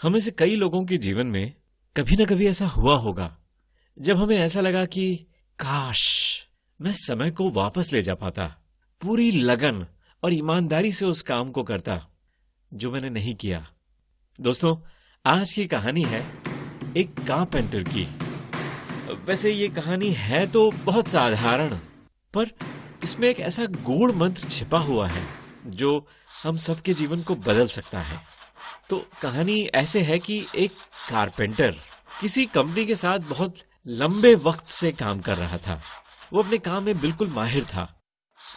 हम में से कई लोगों के जीवन में कभी ना कभी ऐसा हुआ होगा जब हमें ऐसा लगा कि काश मैं समय को वापस ले जा पाता, पूरी लगन और ईमानदारी से उस काम को करता जो मैंने नहीं किया। दोस्तों, आज की कहानी है एक कारपेंटर की। वैसे ये कहानी है तो बहुत साधारण, पर इसमें एक ऐसा गूढ़ मंत्र छिपा हुआ है जो हम सबके जीवन को बदल सकता है। तो कहानी ऐसे है कि एक कारपेंटर किसी कंपनी के साथ बहुत लंबे वक्त से काम कर रहा था। वो अपने काम में बिल्कुल माहिर था।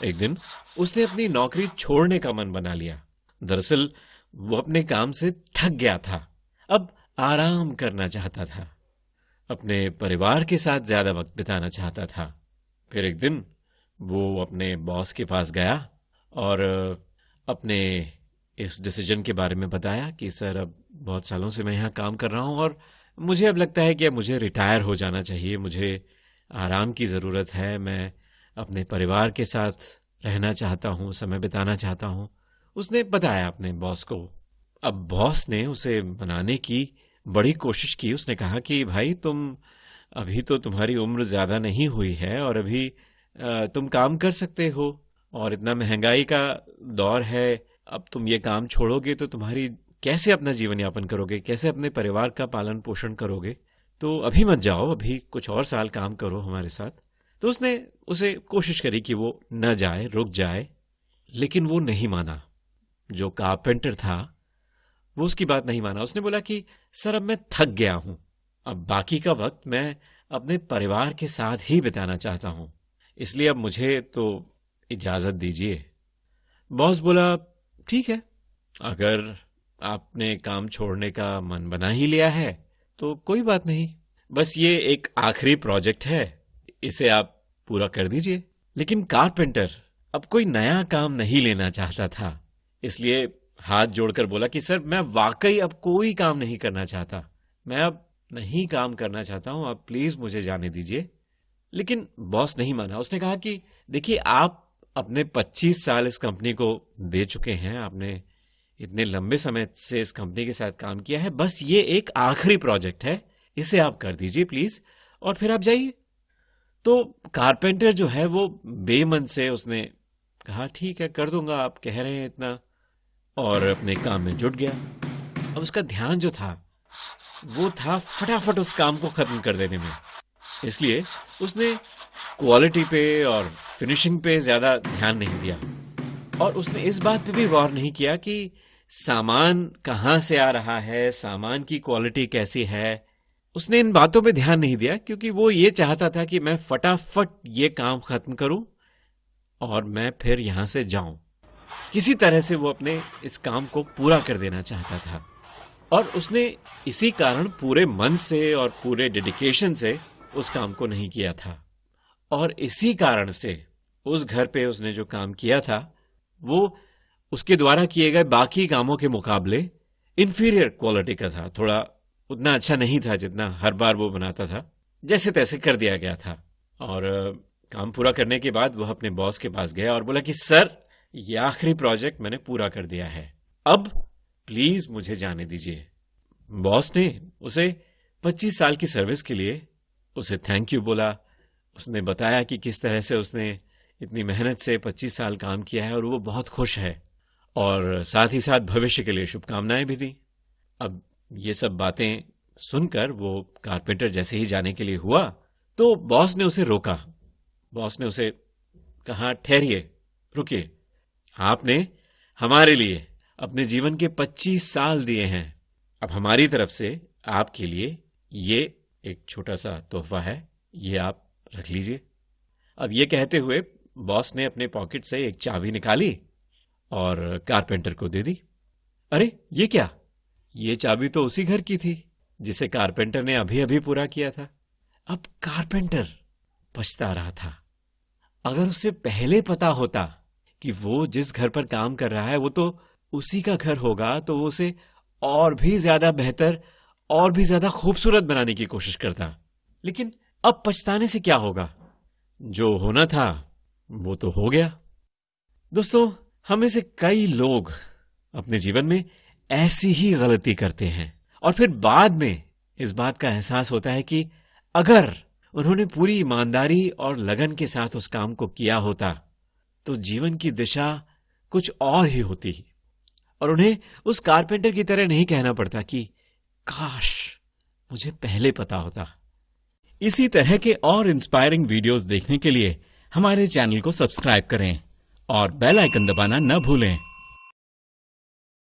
एक दिन उसने अपनी नौकरी छोड़ने का मन बना लिया। दरअसल वो अपने काम से थक गया था, अब आराम करना चाहता था, अपने परिवार के साथ ज्यादा वक्त बिताना चाहता था। फिर एक दिन वो अपने बॉस के पास गया और अपने इस डिसीजन के बारे में बताया कि सर, अब बहुत सालों से मैं यहाँ काम कर रहा हूँ और मुझे अब लगता है कि अब मुझे रिटायर हो जाना चाहिए, मुझे आराम की ज़रूरत है, मैं अपने परिवार के साथ रहना चाहता हूँ, समय बिताना चाहता हूँ। उसने बताया अपने बॉस को। अब बॉस ने उसे मनाने की बड़ी कोशिश की। उसने कहा कि भाई, अभी तो तुम्हारी उम्र ज़्यादा नहीं हुई है और अभी तुम काम कर सकते हो, और इतना महंगाई का दौर है, अब तुम ये काम छोड़ोगे तो तुम्हारी कैसे अपना जीवन यापन करोगे, कैसे अपने परिवार का पालन पोषण करोगे, तो अभी मत जाओ, अभी कुछ और साल काम करो हमारे साथ। तो उसने उसे कोशिश करी कि वो न जाए, रुक जाए, लेकिन वो नहीं माना। जो कारपेंटर था वो उसकी बात नहीं माना। उसने बोला कि सर, अब मैं थक गया हूं, अब बाकी का वक्त मैं अपने परिवार के साथ ही बिताना चाहता हूं, इसलिए अब मुझे तो इजाजत दीजिए। बॉस बोला, ठीक है, अगर आपने काम छोड़ने का मन बना ही लिया है तो कोई बात नहीं, बस ये एक आखिरी प्रोजेक्ट है, इसे आप पूरा कर दीजिए। लेकिन कारपेंटर अब कोई नया काम नहीं लेना चाहता था, इसलिए हाथ जोड़कर बोला कि सर, मैं वाकई अब कोई काम नहीं करना चाहता, मैं अब नहीं काम करना चाहता हूं, आप प्लीज मुझे जाने दीजिए। लेकिन बॉस नहीं माना। उसने कहा कि देखिए, आप अपने 25 साल इस कंपनी को दे चुके हैं, आपने इतने लंबे समय से इस कंपनी के साथ काम किया है, बस ये एक आखिरी प्रोजेक्ट है, इसे आप कर दीजिए प्लीज, और फिर आप जाइए। तो कारपेंटर जो है वो बेमन से उसने कहा, ठीक है, कर दूंगा, आप कह रहे हैं इतना, और अपने काम में जुट गया। अब उसका ध्यान जो था वो था फटाफट उस काम को खत्म कर देने में, इसलिए उसने क्वालिटी पे और फिनिशिंग पे ज्यादा ध्यान नहीं दिया, और उसने इस बात पे भी गौर नहीं किया कि सामान कहां से आ रहा है, सामान की क्वालिटी कैसी है। उसने इन बातों पे ध्यान नहीं दिया क्योंकि वो ये चाहता था कि मैं फटाफट ये काम खत्म करूं और मैं फिर यहां से जाऊं। किसी तरह से वो अपने इस काम को पूरा कर देना चाहता था, और उसने इसी कारण पूरे मन से और पूरे डेडिकेशन से उस काम को नहीं किया था, और इसी कारण से उस घर पे उसने जो काम किया था वो उसके द्वारा किए गए बाकी कामों के मुकाबले इंफीरियर क्वालिटी का था, थोड़ा उतना अच्छा नहीं था जितना हर बार वो बनाता था। जैसे तैसे कर दिया गया था, और काम पूरा करने के बाद वह अपने बॉस के पास गया और बोला कि सर, ये आखिरी प्रोजेक्ट मैंने पूरा कर दिया है, अब प्लीज मुझे जाने दीजिए। बॉस ने उसे 25 साल की सर्विस के लिए उसे थैंक यू बोला। उसने बताया कि किस तरह से उसने इतनी मेहनत से 25 साल काम किया है और वो बहुत खुश है, और साथ ही साथ भविष्य के लिए शुभकामनाएं भी दी। अब ये सब बातें सुनकर वो कारपेंटर जैसे ही जाने के लिए हुआ तो बॉस ने उसे रोका। बॉस ने उसे कहा, ठहरिए, रुकिए, आपने हमारे लिए अपने जीवन के 25 साल दिए हैं, अब हमारी तरफ से आपके लिए ये एक छोटा सा तोहफा है, ये आप रख लीजिए। अब ये कहते हुए बॉस ने अपने पॉकेट से एक चाबी निकाली और कारपेंटर को दे दी। अरे, ये क्या? ये चाबी तो उसी घर की थी जिसे कारपेंटर ने अभी अभी पूरा किया था। अब कारपेंटर पछता रहा था। अगर उसे पहले पता होता कि वो जिस घर पर काम कर रहा है वो तो उसी का घर होगा, तो वो उसे और भी ज्यादा बेहतर और भी ज्यादा खूबसूरत बनाने की कोशिश करता। लेकिन अब पछताने से क्या होगा? जो होना था वो तो हो गया। दोस्तों, हम में से कई लोग अपने जीवन में ऐसी ही गलती करते हैं और फिर बाद में इस बात का एहसास होता है कि अगर उन्होंने पूरी ईमानदारी और लगन के साथ उस काम को किया होता तो जीवन की दिशा कुछ और ही होती और उन्हें उस कारपेंटर की तरह नहीं कहना पड़ता कि काश मुझे पहले पता होता। इसी तरह के और इंस्पायरिंग वीडियोस देखने के लिए हमारे चैनल को सब्सक्राइब करें और बेल आइकन दबाना न भूलें।